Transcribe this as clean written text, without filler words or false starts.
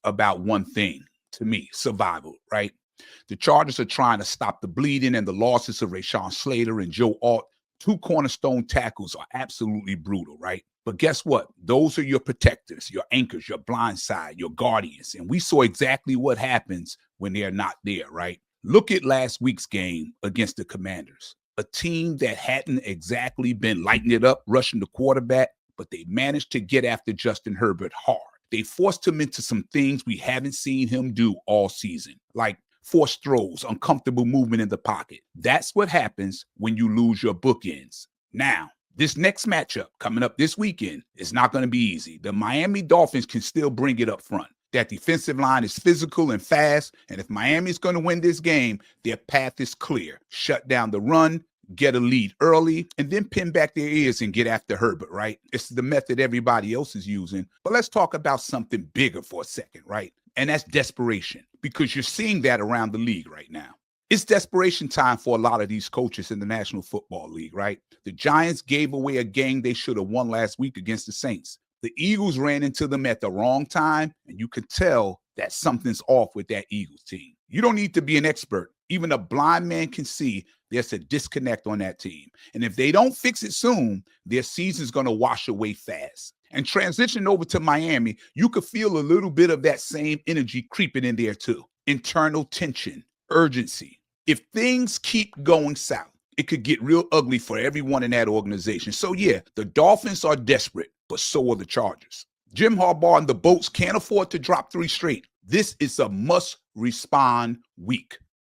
about one thing to me: survival, right? The Chargers are trying to stop the bleeding, and the losses of Rashawn Slater and Joe Alt, two cornerstone tackles, are absolutely brutal, right? But guess what? Those are your protectors, your anchors, your blind side, your guardians. And we saw exactly what happens when they're not there, right? Look at last week's game against the Commanders, a team that hadn't exactly been lighting it up, rushing the quarterback, but they managed to get after Justin Herbert hard. They forced him into some things we haven't seen him do all season, like forced throws, uncomfortable movement in the pocket. That's what happens when you lose your bookends. Now, this next matchup coming up this weekend is not going to be easy. The Miami Dolphins can still bring it up front. That defensive line is physical and fast, and if Miami's going to win this game, their path is clear. Shut down the run, get a lead early, and then pin back their ears and get after Herbert, right? It's the method everybody else is using. But let's talk about something bigger for a second, right? And that's desperation, because you're seeing that around the league right now. It's desperation time for a lot of these coaches in the National Football League, right? The Giants gave away a game they should have won last week against the Saints. The Eagles ran into them at the wrong time, and you could tell that something's off with that Eagles team. You don't need to be an expert. Even a blind man can see there's a disconnect on that team. And if they don't fix it soon, their season's going to wash away fast. And transitioning over to Miami, you could feel a little bit of that same energy creeping in there too. Internal tension, urgency. If things keep going south, it could get real ugly for everyone in that organization. So yeah, the Dolphins are desperate, but so are the Chargers. Jim Harbaugh and the Bolts can't afford to drop 3 straight. This is a must-respond week.